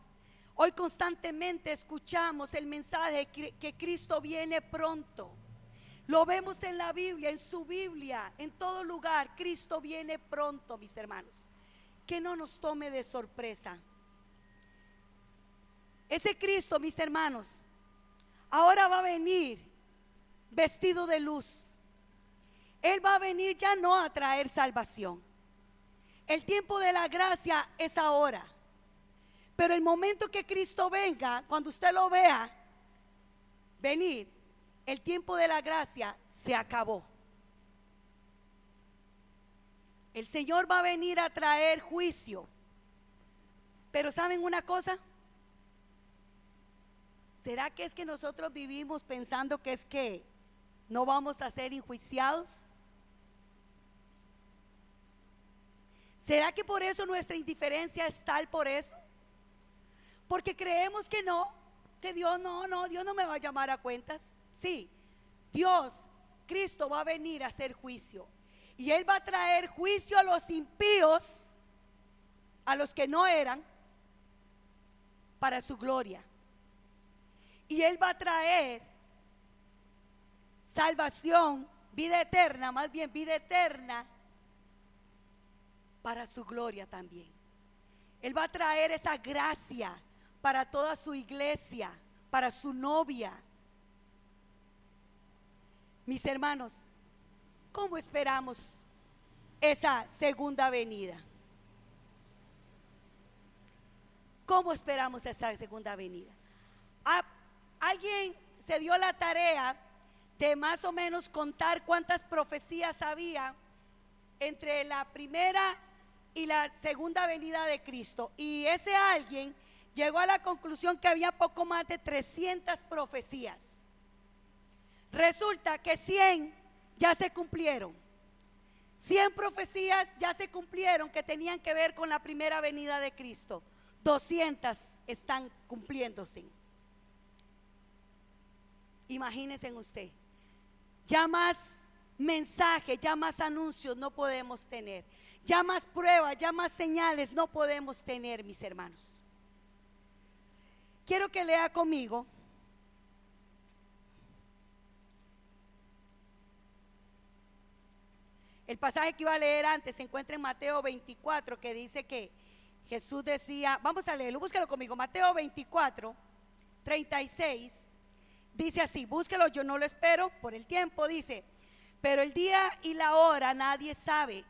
Hoy constantemente escuchamos el mensaje que Cristo viene pronto. Lo vemos en la Biblia, en su Biblia, en todo lugar. Cristo viene pronto, mis hermanos. Que no nos tome de sorpresa. Ese Cristo, mis hermanos, ahora va a venir vestido de luz. Él va a venir ya no a traer salvación. El tiempo de la gracia es ahora. Pero el momento que Cristo venga, cuando usted lo vea venir, el tiempo de la gracia se acabó. El Señor va a venir a traer juicio. Pero ¿saben una cosa? ¿Será que es que nosotros vivimos pensando que es que no vamos a ser enjuiciados? ¿Será que por eso nuestra indiferencia es tal por eso? Porque creemos que no, que Dios Dios no me va a llamar a cuentas. Sí, Dios, Cristo va a venir a hacer juicio. Y Él va a traer juicio a los impíos, a los que no eran, para su gloria. Y Él va a traer salvación, vida eterna, más bien vida eterna, para su gloria también. Él va a traer esa gracia para toda su iglesia, para su novia. Mis hermanos, ¿cómo esperamos esa segunda venida? ¿Cómo esperamos esa segunda venida? Alguien se dio la tarea de más o menos contar cuántas profecías había entre la primera y la segunda venida de Cristo. Y ese alguien llegó a la conclusión que había poco más de 300 profecías. Resulta que 100 ya se cumplieron. 100 profecías ya se cumplieron que tenían que ver con la primera venida de Cristo. 200 están cumpliéndose. Imagínense usted. Ya más mensajes, ya más anuncios no podemos tener. Ya más pruebas, ya más señales no podemos tener, mis hermanos. Quiero que lea conmigo el pasaje que iba a leer antes. Se encuentra en Mateo 24, que dice que Jesús decía, vamos a leerlo, búsquelo conmigo. Mateo 24, 36, dice así, búsquelo, yo no lo espero por el tiempo. Dice: pero el día y la hora nadie sabe,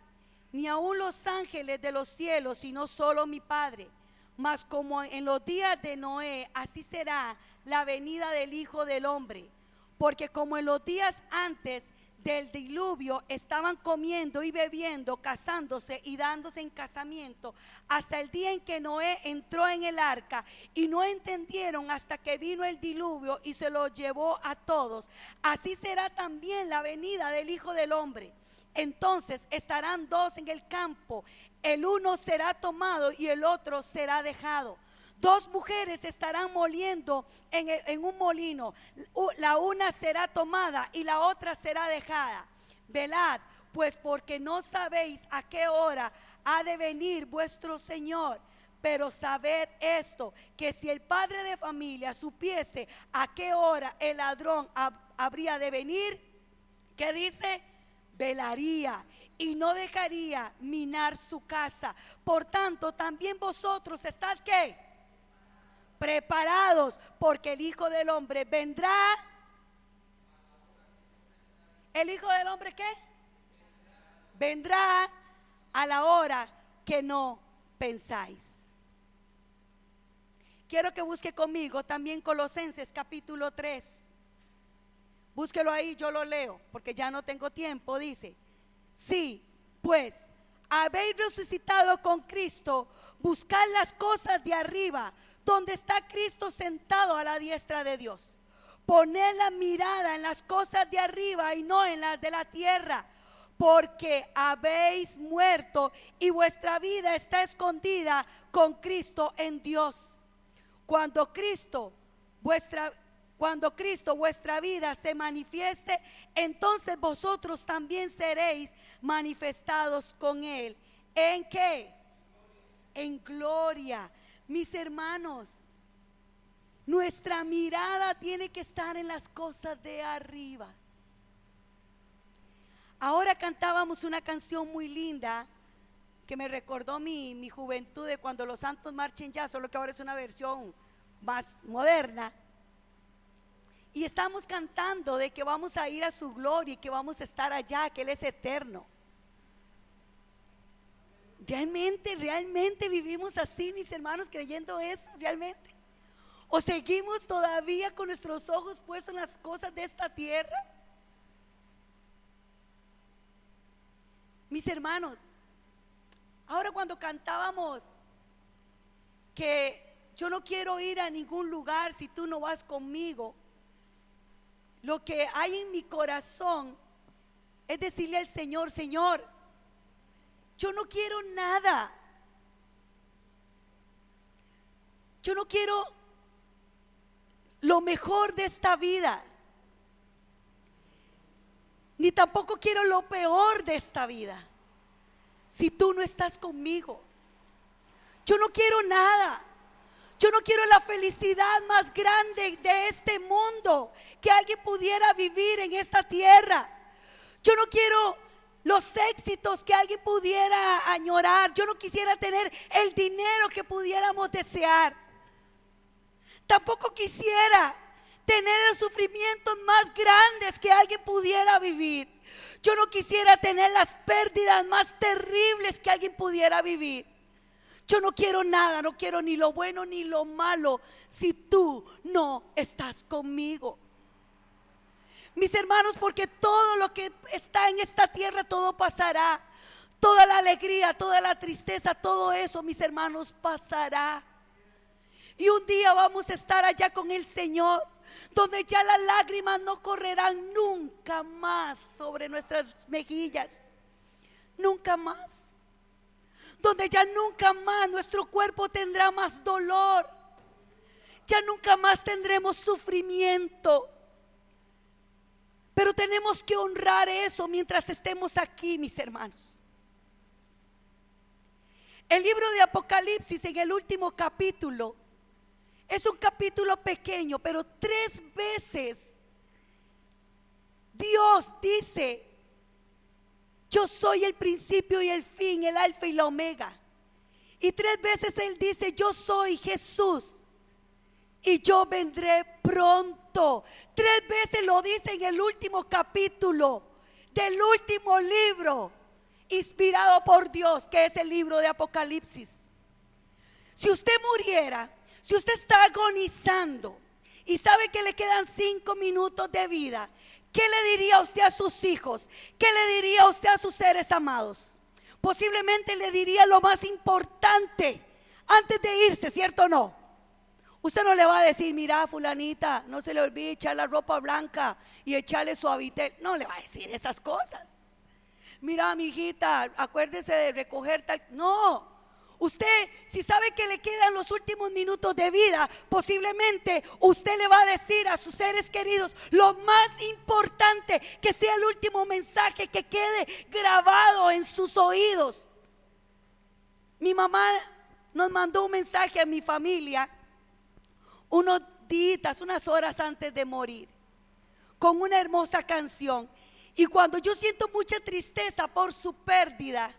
ni aun los ángeles de los cielos, sino solo mi Padre. Mas como en los días de Noé, así será la venida del Hijo del Hombre. Porque como en los días antes del diluvio estaban comiendo y bebiendo, casándose y dándose en casamiento, hasta el día en que Noé entró en el arca, y no entendieron hasta que vino el diluvio y se lo llevó a todos, así será también la venida del Hijo del Hombre. Entonces estarán dos en el campo, el uno será tomado y el otro será dejado. Dos mujeres estarán moliendo en un molino, la una será tomada y la otra será dejada. Velad, pues, porque no sabéis a qué hora ha de venir vuestro Señor. Pero sabed esto, que si el padre de familia supiese a qué hora el ladrón habría de venir, ¿qué dice? Velaría y no dejaría minar su casa. Por tanto, también vosotros estad ¿qué? Preparados, porque el Hijo del Hombre vendrá. ¿El Hijo del Hombre qué? Vendrá a la hora que no pensáis. Quiero que busque conmigo también Colosenses capítulo 3. Búsquelo ahí, yo lo leo, porque ya no tengo tiempo. Dice: sí, pues habéis resucitado con Cristo, buscad las cosas de arriba, donde está Cristo sentado a la diestra de Dios. Poned la mirada en las cosas de arriba y no en las de la tierra, porque habéis muerto y vuestra vida está escondida con Cristo en Dios. Cuando Cristo vuestra vida se manifieste, entonces vosotros también seréis manifestados con Él. ¿En qué? En gloria. Mis hermanos, nuestra mirada tiene que estar en las cosas de arriba. Ahora cantábamos una canción muy linda que me recordó mi juventud, de cuando los santos marchen ya, solo que ahora es una versión más moderna. y estamos cantando de que vamos a ir a su gloria y que vamos a estar allá, que Él es eterno. ¿Realmente vivimos así, mis hermanos, creyendo eso? ¿Realmente? ¿O seguimos todavía con nuestros ojos puestos en las cosas de esta tierra? Mis hermanos, ahora cuando cantábamos que yo no quiero ir a ningún lugar si tú no vas conmigo, lo que hay en mi corazón es decirle al Señor: Señor, yo no quiero nada. Yo no quiero lo mejor de esta vida, ni tampoco quiero lo peor de esta vida si tú no estás conmigo. Yo no quiero nada. Yo no quiero la felicidad más grande de este mundo que alguien pudiera vivir en esta tierra. Yo no quiero los éxitos que alguien pudiera añorar. Yo no quisiera tener el dinero que pudiéramos desear. Tampoco quisiera tener los sufrimientos más grandes que alguien pudiera vivir. Yo no quisiera tener las pérdidas más terribles que alguien pudiera vivir. Yo no quiero nada, no quiero ni lo bueno ni lo malo si tú no estás conmigo. Mis hermanos, porque todo lo que está en esta tierra, todo pasará. Toda la alegría, toda la tristeza, todo eso, mis hermanos, pasará. Y un día vamos a estar allá con el Señor, donde ya las lágrimas no correrán nunca más sobre nuestras mejillas. Nunca más. Donde ya nunca más nuestro cuerpo tendrá más dolor. Ya nunca más tendremos sufrimiento. Pero tenemos que honrar eso mientras estemos aquí, mis hermanos. El libro de Apocalipsis, en el último capítulo, es un capítulo pequeño, pero 3 veces Dios dice: yo soy el principio y el fin, el alfa y la omega. Y 3 veces Él dice: yo soy Jesús y yo vendré pronto. 3 veces lo dice en el último capítulo del último libro inspirado por Dios, que es el libro de Apocalipsis. Si usted muriera, si usted está agonizando y sabe que le quedan 5 minutos de vida, ¿qué le diría usted a sus hijos? ¿Qué le diría usted a sus seres amados? Posiblemente le diría lo más importante antes de irse, ¿cierto o no? Usted no le va a decir: mira, fulanita, no se le olvide echar la ropa blanca y echarle suavitel. No le va a decir esas cosas. Mira, mi hijita, acuérdese de recoger tal. No. Usted, si sabe que le quedan los últimos minutos de vida, posiblemente usted le va a decir a sus seres queridos lo más importante, que sea el último mensaje que quede grabado en sus oídos. Mi mamá nos mandó un mensaje a mi familia unos días, unas horas antes de morir, con una hermosa canción. Y cuando yo siento mucha tristeza por su pérdida,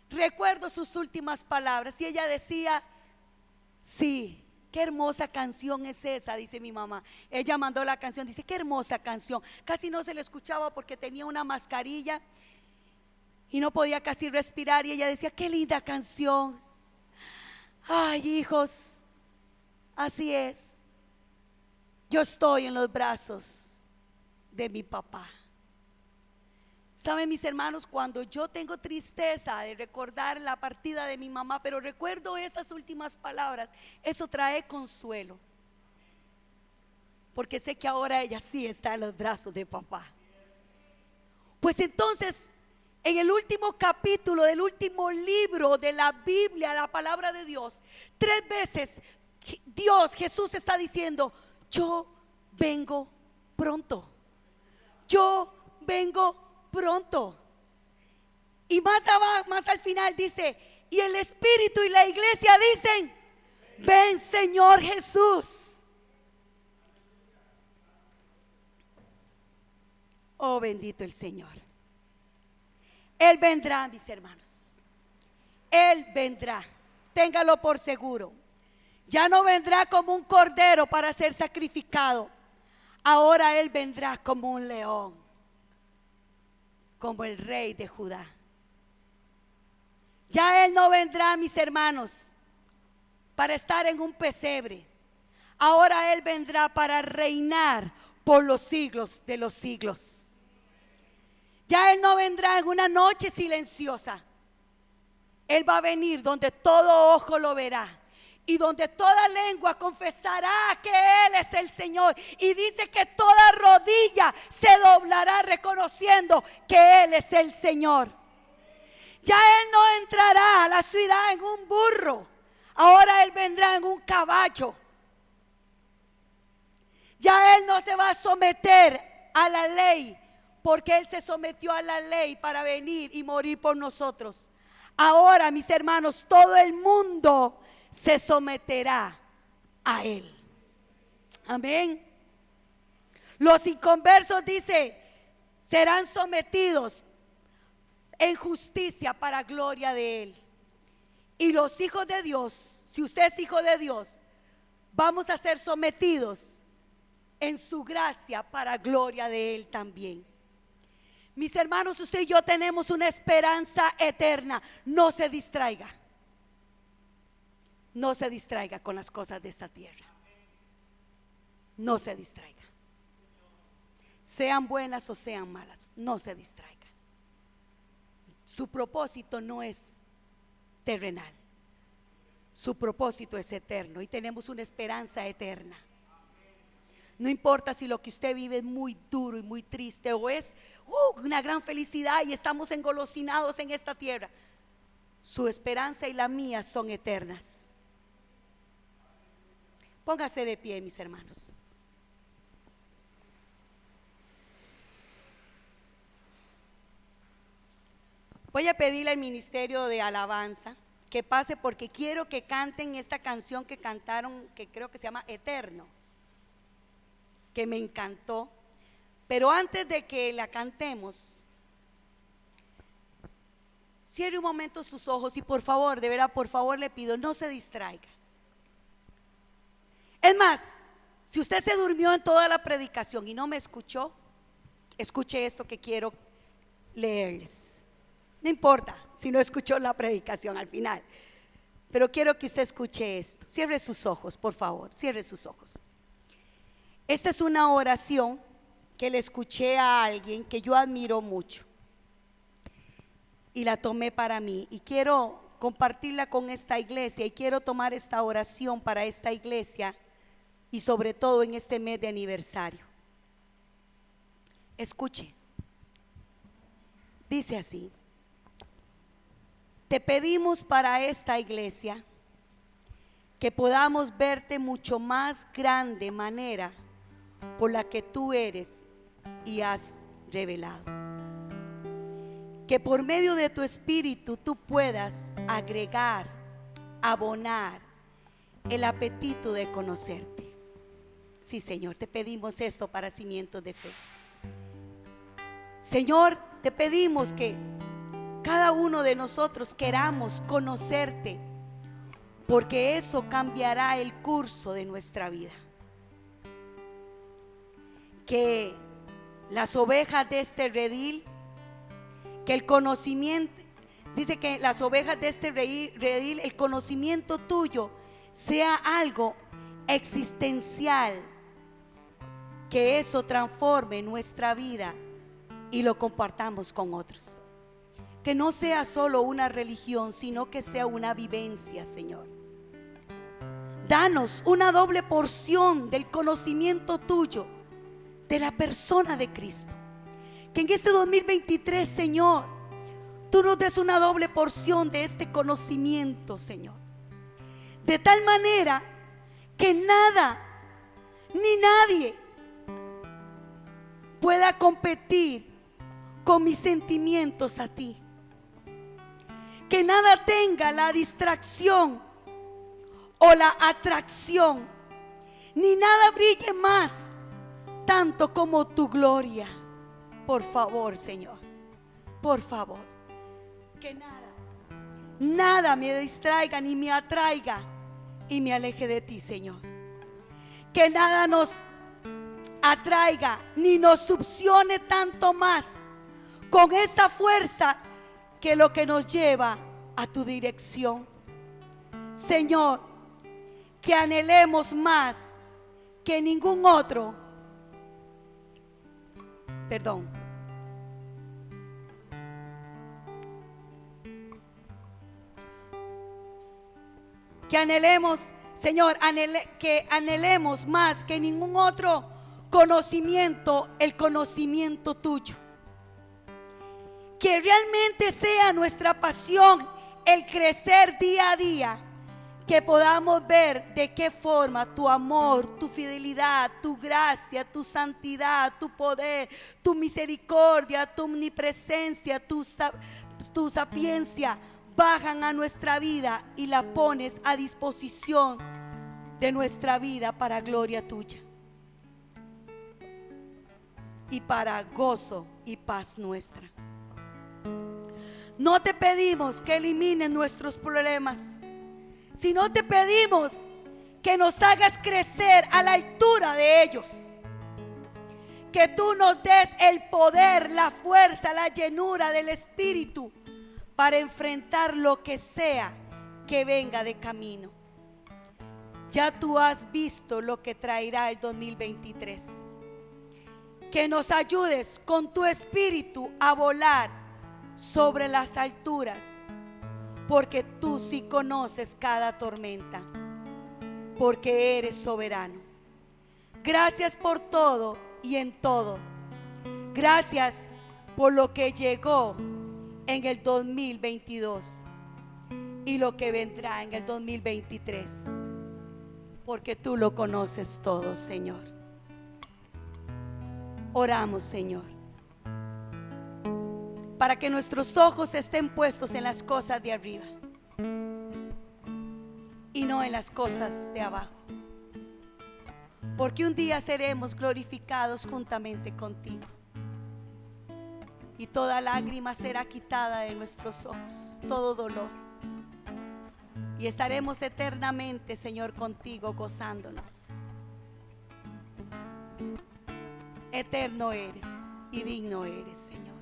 recuerdo sus últimas palabras y ella decía: sí, qué hermosa canción es esa, dice mi mamá. Ella mandó la canción, dice: qué hermosa canción. Casi no se le escuchaba porque tenía una mascarilla y no podía casi respirar, y ella decía: qué linda canción. Ay, hijos, así es. Yo estoy en los brazos de mi papá. Saben, mis hermanos, cuando yo tengo tristeza de recordar la partida de mi mamá, pero recuerdo esas últimas palabras, eso trae consuelo, porque sé que ahora ella sí está en los brazos de papá. Pues entonces, en el último capítulo del último libro de la Biblia, la palabra de Dios, 3 veces Dios, Jesús está diciendo: yo vengo pronto. Yo vengo pronto. Y más abajo, más al final dice: y el Espíritu y la iglesia dicen: ven, Señor Jesús. Oh, bendito el Señor. Él vendrá, mis hermanos. Él vendrá, téngalo por seguro. Ya no vendrá como un cordero para ser sacrificado. Ahora Él vendrá como un león, como el rey de Judá. Ya Él no vendrá, mis hermanos, para estar en un pesebre. Ahora Él vendrá para reinar por los siglos de los siglos. Ya Él no vendrá en una noche silenciosa. Él va a venir donde todo ojo lo verá y donde toda lengua confesará que Él es el Señor. Y dice que toda rodilla se doblará reconociendo que Él es el Señor. Ya Él no entrará a la ciudad en un burro. Ahora Él vendrá en un caballo. Ya Él no se va a someter a la ley, porque Él se sometió a la ley para venir y morir por nosotros. Ahora, mis hermanos, todo el mundo se someterá a Él. Amén. Los inconversos, dice, serán sometidos en justicia para gloria de Él. Y los hijos de Dios, si usted es hijo de Dios, vamos a ser sometidos en su gracia para gloria de Él también. Mis hermanos, usted y yo tenemos una esperanza eterna. No se distraiga. No se distraiga con las cosas de esta tierra. No se distraiga. Sean buenas o sean malas, no se distraiga. Su propósito no es terrenal. Su propósito es eterno y tenemos una esperanza eterna. No importa si lo que usted vive es muy duro y muy triste o es una gran felicidad y estamos engolosinados en esta tierra. Su esperanza y la mía son eternas. Póngase de pie, mis hermanos. Voy a pedirle al ministerio de alabanza que pase, porque quiero que canten esta canción que cantaron, que creo que se llama Eterno, que me encantó. Pero antes de que la cantemos, cierre un momento sus ojos y por favor, de verdad, por favor le pido, no se distraiga. Es más, si usted se durmió en toda la predicación y no me escuchó, escuche esto que quiero leerles. No importa si no escuchó la predicación al final, pero quiero que usted escuche esto. Cierre sus ojos, por favor, cierre sus ojos. Esta es una oración que le escuché a alguien que yo admiro mucho y la tomé para mí y quiero compartirla con esta iglesia, y quiero tomar esta oración para esta iglesia y sobre todo en este mes de aniversario. Escuche, dice así: te pedimos para esta iglesia que podamos verte mucho más grande manera por la que tú eres y has revelado. Que por medio de tu espíritu tú puedas agregar, abonar el apetito de conocerte. Sí, Señor, te pedimos esto para cimientos de fe. Señor, te pedimos que cada uno de nosotros queramos conocerte, porque eso cambiará el curso de nuestra vida. Que las ovejas de este redil, que el conocimiento, dice que las ovejas de este redil, el conocimiento tuyo sea algo existencial, que eso transforme nuestra vida y lo compartamos con otros. Que no sea solo una religión, sino que sea una vivencia, Señor. Danos una doble porción del conocimiento tuyo, de la persona de Cristo. Que en este 2023, Señor, tú nos des una doble porción de este conocimiento, Señor. De tal manera que nada ni nadie pueda competir con mis sentimientos a ti. Que nada tenga la distracción o la atracción, ni nada brille más tanto como tu gloria. Por favor, Señor, por favor, que nada me distraiga ni me atraiga y me aleje de ti, Señor. Que nada nos atraiga ni nos succione tanto más con esa fuerza que lo que nos lleva a tu dirección. Señor, que anhelemos más que ningún otro. Perdón. Que anhelemos, Señor, que anhelemos más que ningún otro conocimiento, el conocimiento tuyo. Que realmente sea nuestra pasión el crecer día a día. Que podamos ver de qué forma tu amor, tu fidelidad, tu gracia, tu santidad, tu poder, tu misericordia, tu omnipresencia, tu sapiencia bajan a nuestra vida y la pones a disposición de nuestra vida para gloria tuya y para gozo y paz nuestra. No te pedimos que elimines nuestros problemas, sino te pedimos que nos hagas crecer a la altura de ellos. Que tú nos des el poder, la fuerza, la llenura del Espíritu para enfrentar lo que sea que venga de camino. Ya tú has visto lo que traerá el 2023. Que nos ayudes con tu Espíritu a volar sobre las alturas, porque tú sí conoces cada tormenta, porque eres soberano. Gracias por todo y en todo. Gracias por lo que llegó en el 2022 y lo que vendrá en el 2023, porque tú lo conoces todo, Señor. Oramos, Señor, para que nuestros ojos estén puestos en las cosas de arriba y no en las cosas de abajo, porque un día seremos glorificados juntamente contigo y toda lágrima será quitada de nuestros ojos, todo dolor, y estaremos eternamente, Señor, contigo gozándonos. Eterno eres y digno eres, Señor.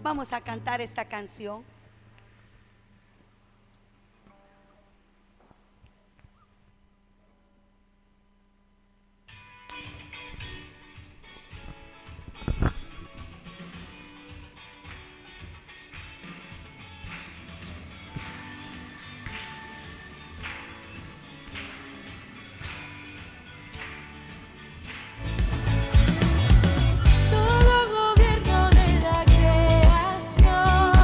Vamos a cantar esta canción. Todo gobierno de la creación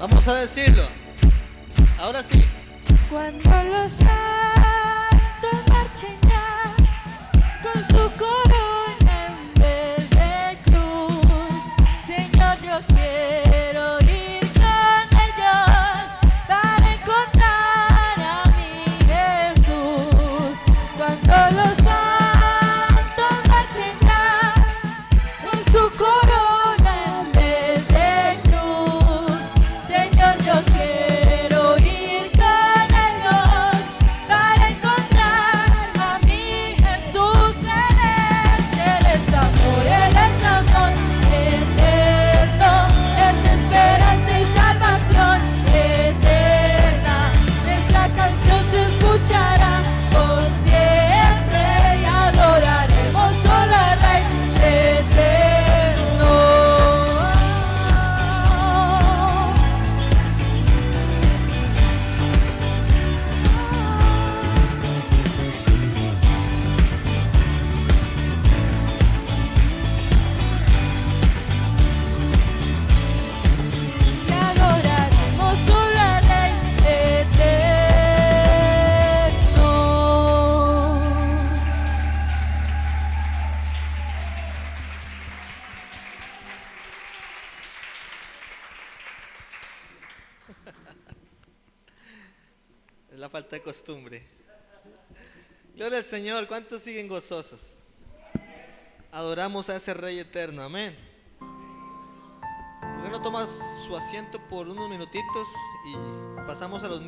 Vamos a decirlo. Ahora sí. Cuando los santos marchen ya con su corona en vez de cruz, Señor, yo quiero ir con ellos para encontrar a mi Jesús. Cuando los santos marchen ya con su corona en vez de cruz, Señor, yo quiero ir con ellos para encontrar a mi Jesús. Él es amor, Él es amor eterno, es esperanza y salvación eterna. Nuestra canción se escuchará por siempre y adoraremos solo al Rey eterno. Y adoraremos solo al Rey eterno. Es la falta de costumbre. Gloria al Señor. ¿Cuántos siguen gozosos? Adoramos a ese Rey eterno. Amén. ¿Por qué no tomas su asiento por unos minutitos y pasamos a los